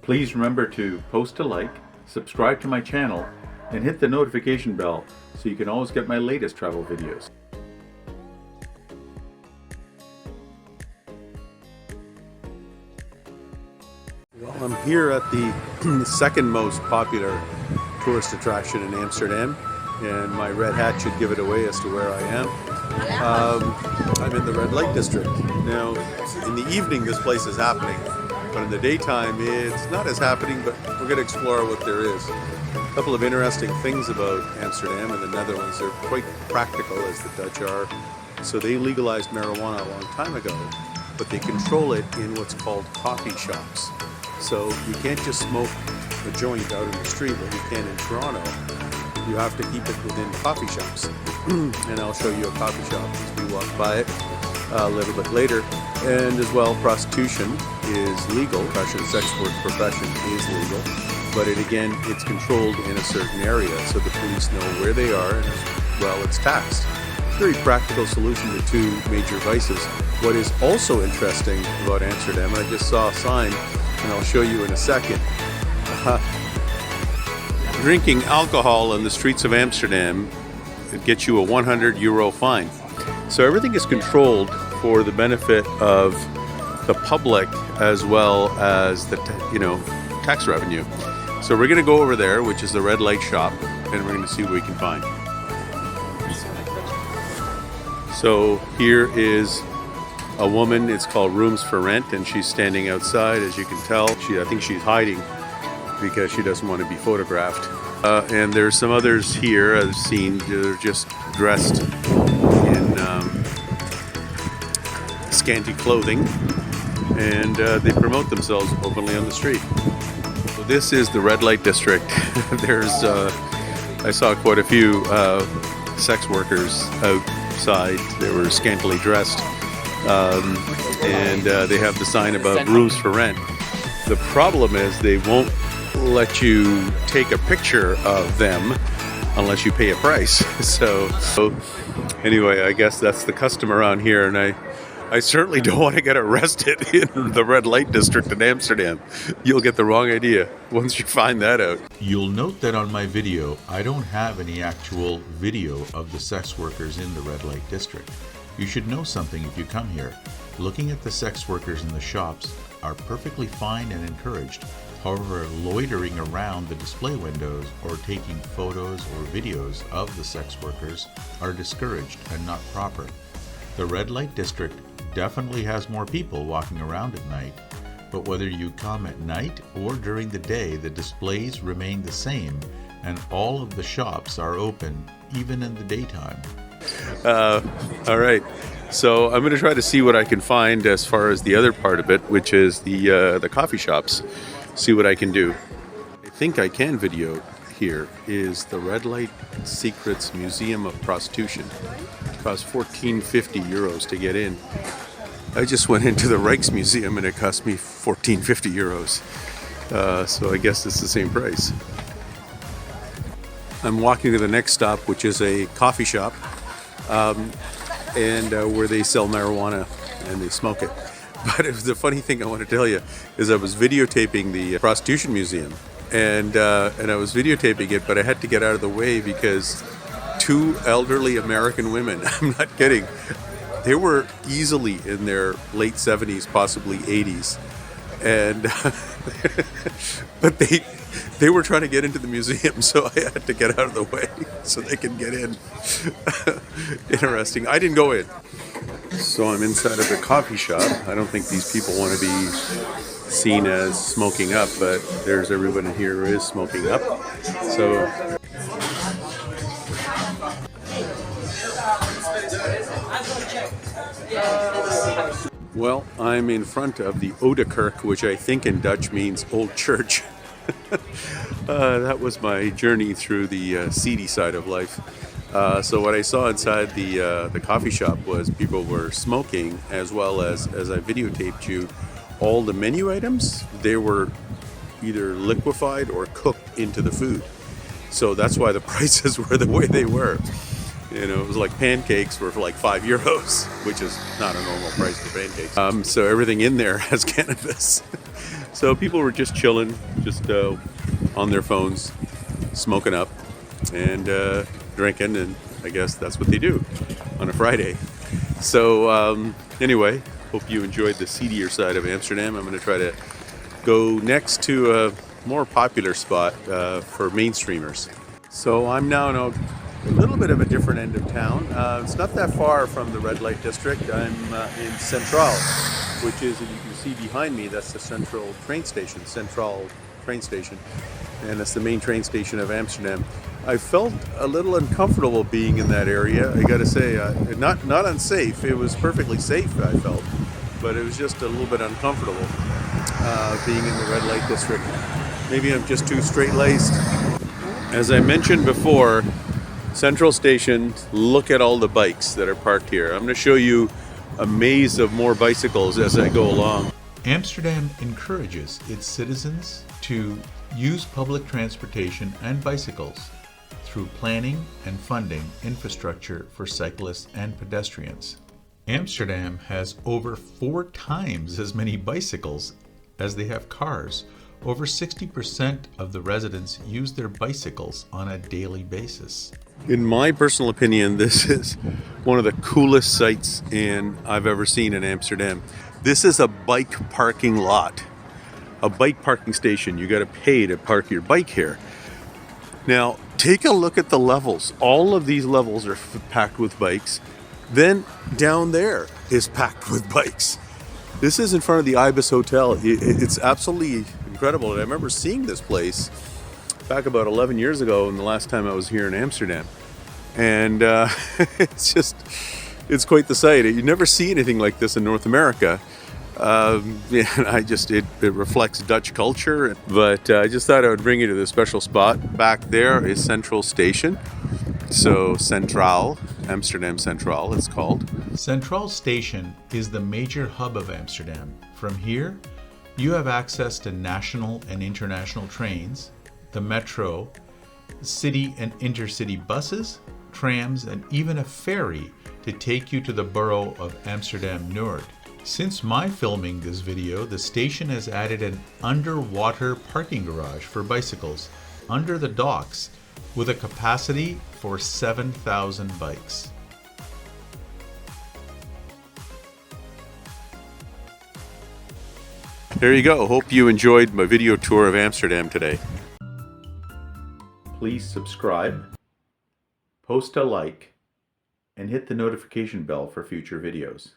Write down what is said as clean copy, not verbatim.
Please remember to post a like, subscribe to my channel, and hit the notification bell so you can always get my latest travel videos. Well, I'm here at the second most popular tourist attraction in Amsterdam, and my red hat should give it away as to where I am. I'm in the red light district. Now, in the evening this place is happening, but in the daytime it's not as happening, but we're going to explore what there is. A couple of interesting things about Amsterdam and the Netherlands. They're quite practical, as the Dutch are. So they legalized marijuana a long time ago, but they control it in what's called coffee shops. So you can't just smoke a joint out in the street like you can in Toronto. You have to keep it within coffee shops. And I'll show you a coffee shop as we walk by it a little bit later. And as well, prostitution is legal. Sex work profession is legal. But it's controlled in a certain area, so the police know where they are, and as well, it's taxed. It's a very practical solution to two major vices. What is also interesting about Amsterdam, I just saw a sign, and I'll show you in a second. Drinking alcohol on the streets of Amsterdam, it gets you a €100 fine. So everything is controlled for the benefit of the public as well as the tax revenue. So we're going to go over there, which is the red light shop, and we're going to see what we can find. So here is a woman. It's called Rooms for Rent, and she's standing outside, as you can tell. I think she's hiding because she doesn't want to be photographed. And there's some others here I've seen. They're just dressed in scanty clothing, and they promote themselves openly on the street. So this is the red light district. I saw quite a few sex workers outside. They were scantily dressed, and they have the sign about rooms for rent. The problem is they won't let you take a picture of them unless you pay a price. So anyway, I guess that's the custom around here, and I certainly don't want to get arrested in the red light district in Amsterdam. You'll get the wrong idea once you find that out. You'll note that on my video, I don't have any actual video of the sex workers in the red light district. You should know something if you come here. Looking at the sex workers in the shops are perfectly fine and encouraged. However, loitering around the display windows or taking photos or videos of the sex workers are discouraged and not proper. The red light district definitely has more people walking around at night, but whether you come at night or during the day, the displays remain the same and all of the shops are open, even in the daytime. All right, so I'm going to try to see what I can find as far as the other part of it, which is the coffee shops. See what I can do. I think I can video here is the Red Light Secrets Museum of Prostitution. It costs €14.50 to get in. I just went into the Rijksmuseum and it cost me €14.50. So I guess it's the same price. I'm walking to the next stop, which is a coffee shop, and where they sell marijuana and they smoke it. But the funny thing I want to tell you is I was videotaping the prostitution museum, and I was videotaping it, but I had to get out of the way because two elderly American women, I'm not kidding, they were easily in their late 70s, possibly 80s, and but they were trying to get into the museum, so I had to get out of the way so they can get in. Interesting. I didn't go in. So I'm inside of the coffee shop. I don't think these people want to be seen as smoking up, but there's everyone in here who is smoking up. So well, I'm in front of the Oude Kerk, which I think in Dutch means old church. That was my journey through the seedy side of life. So what I saw inside the coffee shop was people were smoking, as well as I videotaped you, all the menu items, they were either liquefied or cooked into the food. So that's why the prices were the way they were. You know, it was like pancakes were for like €5, which is not a normal price for pancakes. So everything in there has cannabis. So people were just chilling, just on their phones, smoking up and drinking, and I guess that's what they do on a Friday. So anyway, hope you enjoyed the seedier side of Amsterdam. I'm going to try to go next to a more popular spot for mainstreamers. So I'm now in a little bit of a different end of town. It's not that far from the red light district. I'm in Centraal, which is, if you can see behind me, that's the Central train station, Centraal train station, and it's the main train station of Amsterdam. I felt a little uncomfortable being in that area. I got to say, not unsafe. It was perfectly safe, I felt, but it was just a little bit uncomfortable being in the red light district. Maybe I'm just too straight-laced. As I mentioned before, Central Station, look at all the bikes that are parked here. I'm going to show you a maze of more bicycles as I go along. Amsterdam encourages its citizens to use public transportation and bicycles through planning and funding infrastructure for cyclists and pedestrians. Amsterdam has over 4 times as many bicycles as they have cars. Over 60% of the residents use their bicycles on a daily basis. In my personal opinion, this is one of the coolest sights I've ever seen in Amsterdam. This is a bike parking lot, a bike parking station. You got to pay to park your bike here. Now, take a look at the levels. All of these levels are packed with bikes. Then down there is packed with bikes. This is in front of the Ibis Hotel. It's absolutely incredible. And I remember seeing this place back about 11 years ago, and the last time I was here in Amsterdam. And it's quite the sight. You never see anything like this in North America. It reflects Dutch culture. But I just thought I would bring you to this special spot. Back there is Central Station. So Centraal, Amsterdam Centraal it's called. Centraal Station is the major hub of Amsterdam. From here, you have access to national and international trains, the metro, city and intercity buses, trams, and even a ferry to take you to the borough of Amsterdam Noord. Since my filming this video, the station has added an underwater parking garage for bicycles under the docks with a capacity for 7,000 bikes. There you go. Hope you enjoyed my video tour of Amsterdam today. Please subscribe, post a like, and hit the notification bell for future videos.